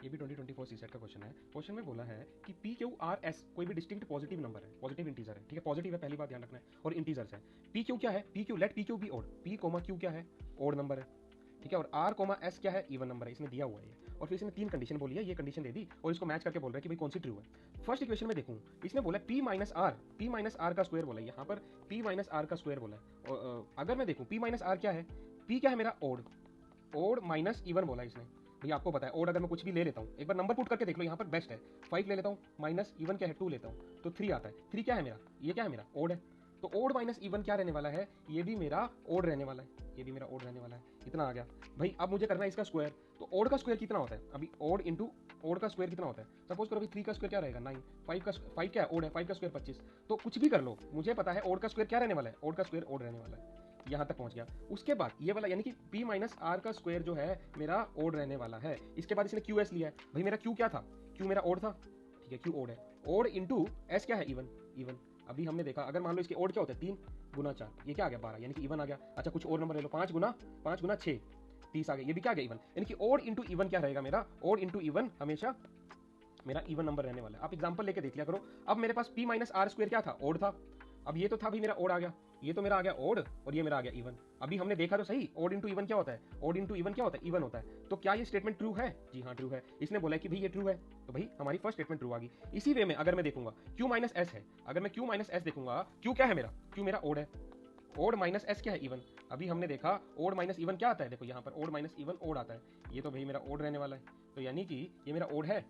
ये भी 2024 सीसेट का क्वेश्चन है। क्वेश्चन में बोला है कि पी क्यू आर एस कोई भी डिस्टिंक्ट पॉजिटिव नंबर है, पॉजिटिव इंटीजर है, ठीक है, पॉजिटिव है, पहली बात ध्यान रखना है, और इंटीजर्स है। पी क्यू क्या है, p q let p q be odd, p comma q क्या है, ओड नंबर है, ठीक है, और आर कोमा एस क्या है, इवन नंबर है, इसने दिया हुआ है। और फिर इसने तीन कंडीशन बोली है, ये कंडीशन दे दी और इसको मैच करके बोल रहा है कि भाई कौन सी ट्रू है। फर्स्ट इक्वेशन में देखूं, इसने बोला पी माइनस आर का स्क्वायर बोला है, यहाँ पर पी माइनस आर का स्क्वायर बोला है। और अगर मैं देखूं पी माइनस आर क्या है, पी क्या है मेरा ओड, ओड माइनस इवन बोला इसने। भैया आपको पता है ओड अगर मैं कुछ भी ले लेता हूँ, एक बार नंबर पुट करके देख लो, यहाँ पर बेस्ट है। 5 ले लेता हूँ, माइनस इवन क्या है 2 लेता हूँ, तो 3 आता है। 3 क्या है मेरा, ये क्या है मेरा ओड है, तो ओड माइनस इवन क्या रहने वाला है, ये भी मेरा ओड रहने वाला है, ये भी मेरा ओड रहने वाला है। इतना आ गया भाई। अब मुझे करना है इसका स्क्वायर, तो ओड का स्क्वायर कितना होता है, अभी ओड इंटू ओड का स्क्वायर कितना होता है, सपोज करो अभी 3 का स्क्वायर क्या रहेगा 9, 5 क्या है ओड है, 5 का स्क्वायर 25, तो कुछ भी कर लो, मुझे पता है ओड का स्क्वायर क्या रहने वाला है, ओड का स्क्वायर ओड रहने वाला है। यहाँ तक पहुंच गया। उसके बाद ये वाला यानी कि p माइनस आर का स्क्वायर जो है मेरा ओड रहने वाला है। इसके बाद इसने क्यू एस लिया है, भाई मेरा क्यू क्या था, क्यू मेरा ओड था, ठीक है, क्यू ओड है, ओड इंटू एस क्या है इवन, इवन। अभी हमने देखा अगर मान लो इसके ओड क्या होते हैं 3 गुना 4, ये क्या आ गया 12, यानी कि इवन आ गया। अच्छा कुछ और नंबर ले लो, 5 गुना 6 30 आ गया, ये भी क्या आ गया इवन, यानी कि ओड इंटू इवन क्या रहेगा मेरा, ओड इंटू इवन हमेशा मेरा इवन नंबर रहने वाला है। आप एग्जांपल लेके देख लिया करो। अब मेरे पास p माइनस आर स्क्वायर क्या था, ओड था, अब ये तो था भी मेरा ओड आ गया, ये तो मेरा आ गया ओड और ये मेरा आ गया इवन। अभी हमने देखा तो सही, ओड इंटू इवन क्या होता है, ओड इंटू इवन क्या होता है, इवन होता है। तो क्या ये स्टेटमेंट ट्रू है, जी हाँ ट्रू है। इसने बोला कि भाई ये ट्रू है, तो भाई हमारी फर्स्ट स्टेटमेंट ट्रू आ गई। इसी वे में अगर मैं देखूंगा क्यू माइनस एस है, अगर मैं क्यू माइनस एस देखूंगा, क्यू क्या है मेरा, क्यू मेरा ओड है, ओड माइनस एस क्या है इवन। अभी हमने देखा ओड माइनस इवन क्या आता है, देखो यहाँ पर ओड माइनस इवन ओड आता है, ये तो भाई मेरा ओड रहने वाला है, तो यानी कि ये मेरा ओड है।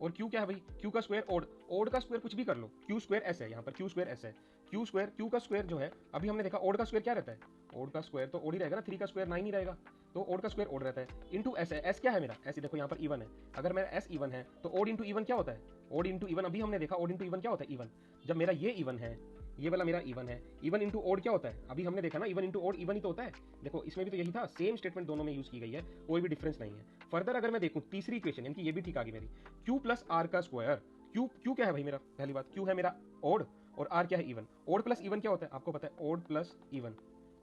और क्यू क्या है भाई, क्यू का स्क्वायर ओड, ओड का स्क्वायर कुछ भी कर लो, क्यू स्क्वायर एस है, यहाँ पर क्यू स्क्वायर एस है, क्यू स्क्वायर क्यू का स्क्वायर जो है, अभी हमने देखा ओड का स्क्वायर क्या रहता है, ओड का स्क्वायर तो ओड ही रहेगा ना, 3 का स्क्वायर 9 ही रहेगा, तो ओड का स्क्वायर ओड रहता है, इंटू एस है, एस क्या है मेरा, एस देखो यहाँ पर इवन है, अगर मेरा एस इवन है तो ओड इंटू इवन क्या होता है, ओड इंटू इवन। अभी हमने देखा ओड इंटू इवन क्या होता है, इवन। जब मेरा ये इवन है, ये वाला मेरा इवन है, इवन इंटू ओड क्या होता है, अभी हमने देखा ना इवन इंटू ओड इवन ही तो होता है। देखो इसमें भी तो यही था, सेम स्टेटमेंट दोनों में यूज की गई है, कोई भी डिफरेंस नहीं है। फर्दर अगर मैं देखूं तीसरी इक्वेशन, यानी कि ये भी ठीक आ गई मेरी, क्यू प्लस आर का स्क्वायर, क्यू क्यू क्या है भाई मेरा, पहली बात क्यू है मेरा ओड और आर क्या है इवन। ओड प्लस इवन क्या होता है आपको पता है, ओड प्लस इवन।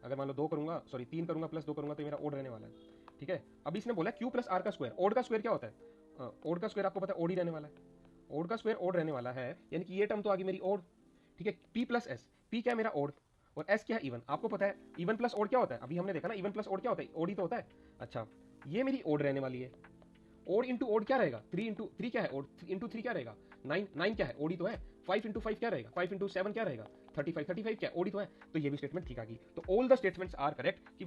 अगर मान लो 2 करूंगा, सॉरी 3 करूंगा प्लस 2 करूंगा तो मेरा ओड रहने वाला है, ठीक है। अभी इसने बोला क्यू प्लस आर का स्क्वायर, ओड का स्क्वायर क्या होता है, ओड का स्क्वायर आपको पता है ओड ही रहने वाला है, ओड का स्क्वायर ओड रहने वाला है, यानी कि ये टर्म तो आ गई मेरी ओड, ठीक है। पी प्लस एस, पी क्या है मेरा ओड और एस क्या है इवन, आपको पता है इवन प्लस ओड क्या होता है, अभी हमने देखा ना इवन प्लस ओड क्या होता है, ओड ही तो होता है। अच्छा ये मेरी ओड रहने वाली है, ओड इंटू ओड क्या रहेगा, 3 इंटू 3 क्या है, ओड इंटू 3 क्या रहेगा 9, 9 क्या है ओड ही तो है। 5 इंटू 5 क्या रहेगा, 5 इंटू 7 क्या रहेगा 35, 35 क्या ओड ही तो है। तो ये भी स्टेटमेंट ठीक आ गई। तो all the statements are correct कि